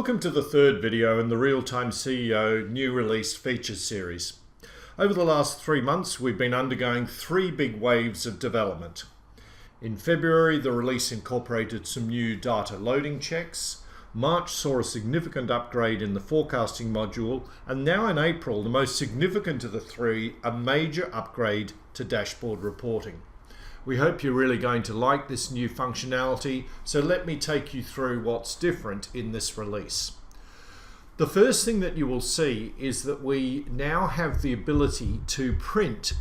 Welcome to the third video in the Real-Time CEO new released features series. Over the last 3 months, we've been undergoing 3 big waves of development. In February, the release incorporated some new data loading checks. March saw a significant upgrade in the forecasting module, and now in April, the most significant of the 3, a major upgrade to dashboard reporting. We hope you're really going to like this new functionality, so let me take you through what's different in this release. The first thing that you will see is that we now have the ability to print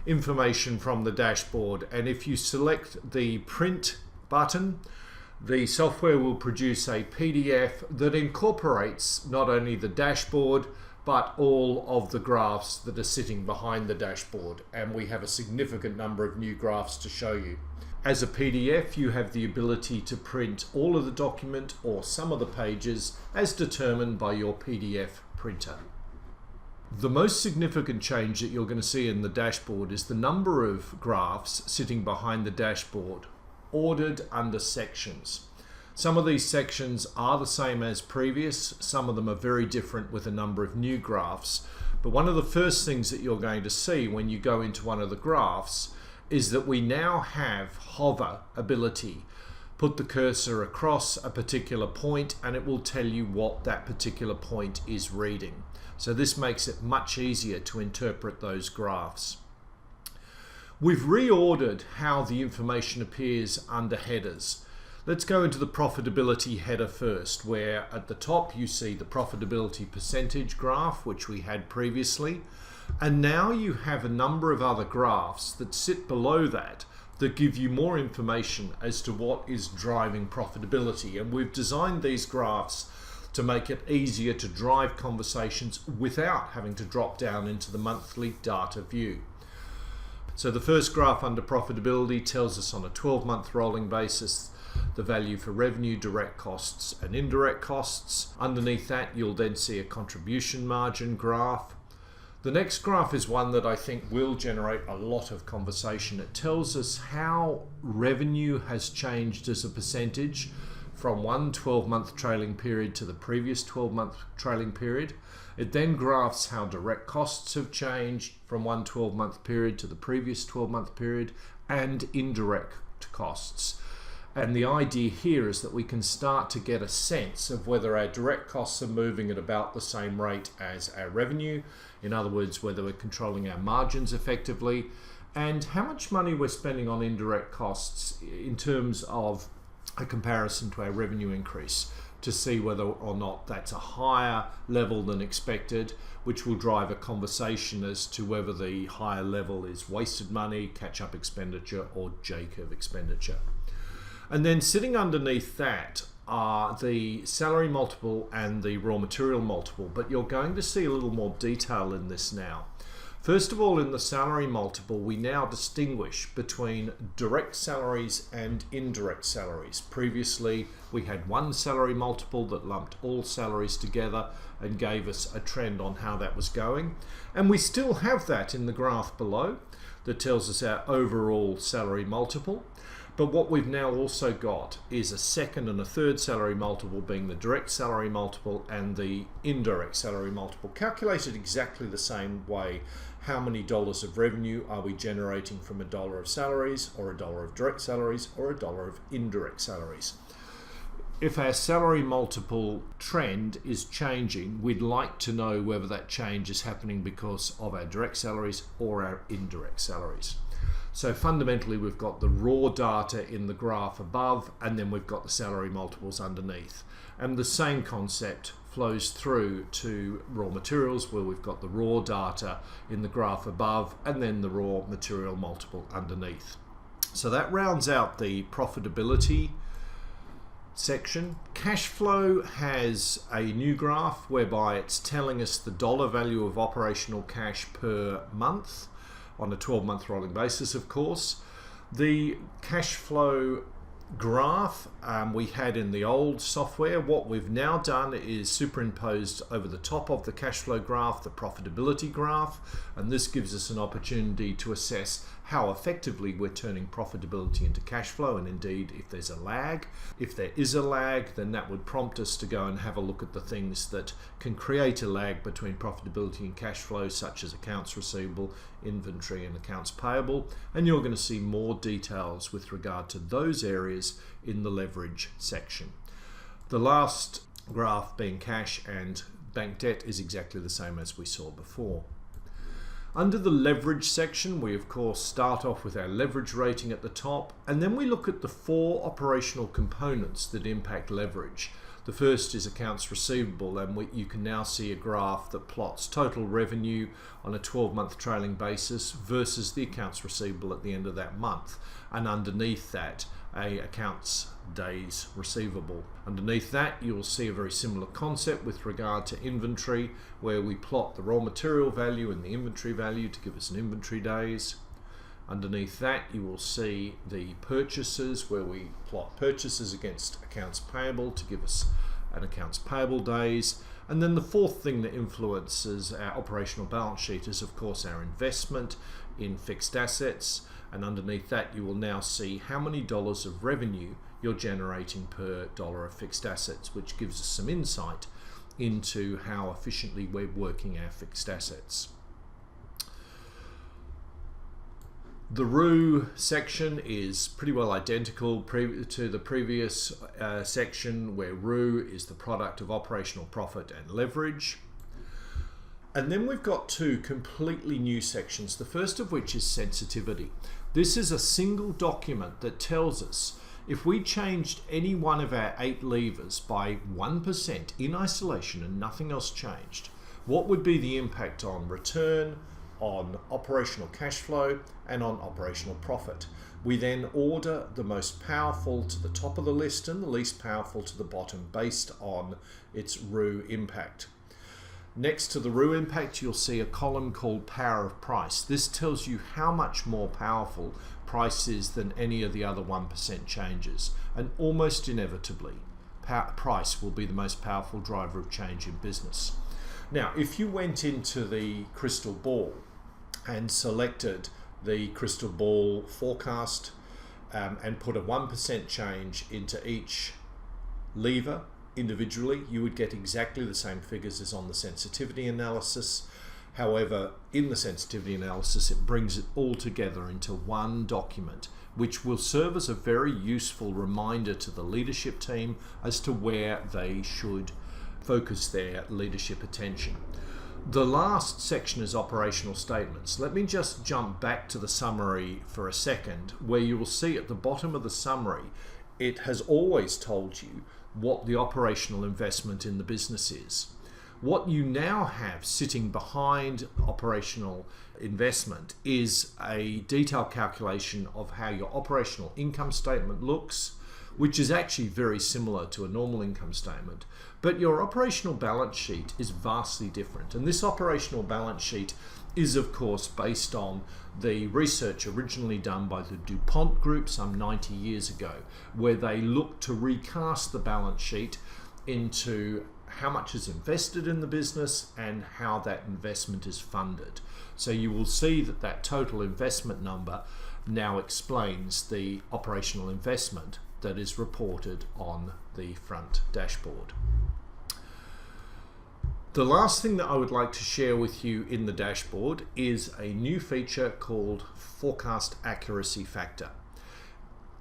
information from the dashboard, and if you select the print button, the software will produce a PDF that incorporates not only the dashboard but all of the graphs that are sitting behind the dashboard, and we have a significant number of new graphs to show you. As a PDF, you have the ability to print all of the document or some of the pages as determined by your PDF printer. The most significant change that you're going to see in the dashboard is the number of graphs sitting behind the dashboard, ordered under sections. Some of these sections are the same as previous, some of them are very different with a number of new graphs, but one of the first things that you're going to see when you go into one of the graphs is that we now have hover ability. Put the cursor across a particular point and it will tell you what that particular point is reading. So this makes it much easier to interpret those graphs. We've reordered how the information appears under headers. Let's go into the profitability header first, where at the top you see the profitability percentage graph, which we had previously, and now you have a number of other graphs that sit below that give you more information as to what is driving profitability, and we've designed these graphs to make it easier to drive conversations without having to drop down into the monthly data view. So the first graph under profitability tells us on a 12-month rolling basis the value for revenue, direct costs and indirect costs. Underneath that you'll then see a contribution margin graph. The next graph is one that I think will generate a lot of conversation. It tells us how revenue has changed as a percentage from one 12-month trailing period to the previous 12-month trailing period. It then graphs how direct costs have changed from one 12-month period to the previous 12-month period, and indirect costs. And the idea here is that we can start to get a sense of whether our direct costs are moving at about the same rate as our revenue. In other words, whether we're controlling our margins effectively, and how much money we're spending on indirect costs in terms of a comparison to our revenue increase, to see whether or not that's a higher level than expected, which will drive a conversation as to whether the higher level is wasted money, catch-up expenditure, or J-curve expenditure. And then sitting underneath that are the salary multiple and the raw material multiple, but you're going to see a little more detail in this now. First of all, in the salary multiple, we now distinguish between direct salaries and indirect salaries. Previously, we had one salary multiple that lumped all salaries together and gave us a trend on how that was going. And we still have that in the graph below that tells us our overall salary multiple. But what we've now also got is a second and a third salary multiple, being the direct salary multiple and the indirect salary multiple, calculated exactly the same way. How many dollars of revenue are we generating from $1 of salaries, or $1 of direct salaries, or $1 of indirect salaries? If our salary multiple trend is changing, we'd like to know whether that change is happening because of our direct salaries or our indirect salaries. So fundamentally, we've got the raw data in the graph above, and then we've got the salary multiples underneath. And the same concept flows through to raw materials, where we've got the raw data in the graph above and then the raw material multiple underneath. So that rounds out the profitability section. Cash flow has a new graph whereby it's telling us the dollar value of operational cash per month on a 12-month rolling basis, of course. The cash flow graph we had in the old software. What we've now done is superimposed over the top of the cash flow graph the profitability graph, and this gives us an opportunity to assess how effectively we're turning profitability into cash flow, and indeed if there's a lag. If there is a lag, then that would prompt us to go and have a look at the things that can create a lag between profitability and cash flow, such as accounts receivable, inventory and accounts payable, and you're going to see more details with regard to those areas in the leverage section. The last graph being cash and bank debt is exactly the same as we saw before. Under the leverage section, we of course start off with our leverage rating at the top, and then we look at the 4 operational components that impact leverage. The first is accounts receivable, and you can now see a graph that plots total revenue on a 12-month trailing basis versus the accounts receivable at the end of that month, and underneath that a accounts days receivable. Underneath that you'll see a very similar concept with regard to inventory, where we plot the raw material value and the inventory value to give us an inventory days. Underneath that you will see the purchases, where we plot purchases against accounts payable to give us an accounts payable days. And then the fourth thing that influences our operational balance sheet is of course our investment in fixed assets, and underneath that you will now see how many dollars of revenue you're generating per dollar of fixed assets, which gives us some insight into how efficiently we're working our fixed assets. The ROE section is pretty well identical to the previous section, where ROE is the product of operational profit and leverage. And then we've got 2 completely new sections, the first of which is sensitivity. This is a single document that tells us if we changed any one of our 8 levers by 1% in isolation and nothing else changed, what would be the impact on return, on operational cash flow and on operational profit. We then order the most powerful to the top of the list and the least powerful to the bottom based on its ROE impact. Next to the ROE impact you'll see a column called power of price. This tells you how much more powerful price is than any of the other 1% changes, and almost inevitably price will be the most powerful driver of change in business. Now if you went into the crystal ball and selected the crystal ball forecast and put a 1% change into each lever individually, you would get exactly the same figures as on the sensitivity analysis. However, in the sensitivity analysis it brings it all together into one document, which will serve as a very useful reminder to the leadership team as to where they should focus their leadership attention. The last section is operational statements. Let me just jump back to the summary for a second, where you will see at the bottom of the summary it has always told you what the operational investment in the business is. What you now have sitting behind operational investment is a detailed calculation of how your operational income statement looks, which is actually very similar to a normal income statement, but your operational balance sheet is vastly different. And this operational balance sheet is of course based on the research originally done by the DuPont Group some 90 years ago, where they looked to recast the balance sheet into how much is invested in the business and how that investment is funded. So you will see that that total investment number now explains the operational investment that is reported on the front dashboard. The last thing that I would like to share with you in the dashboard is a new feature called Forecast Accuracy Factor.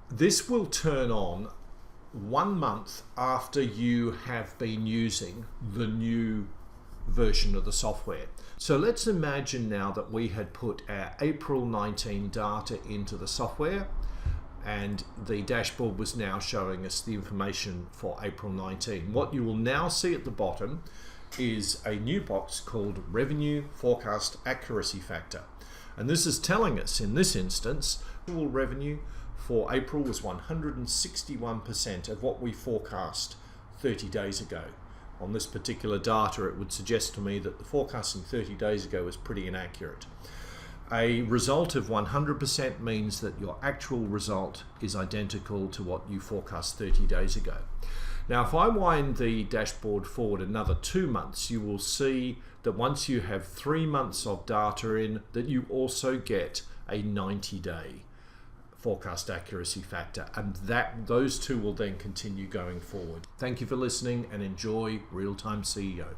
This will turn on 1 month after you have been using the new version of the software. So let's imagine now that we had put our April 19 data into the software, and the dashboard was now showing us the information for April 19. What you will now see at the bottom is a new box called Revenue Forecast Accuracy Factor. And this is telling us, in this instance, total revenue for April was 161% of what we forecast 30 days ago. On this particular data, it would suggest to me that the forecasting 30 days ago was pretty inaccurate. A result of 100% means that your actual result is identical to what you forecast 30 days ago. Now, if I wind the dashboard forward another 2 months, you will see that once you have 3 months of data in, that you also get a 90-day forecast accuracy factor, and those two will then continue going forward. Thank you for listening and enjoy Real-Time CEO.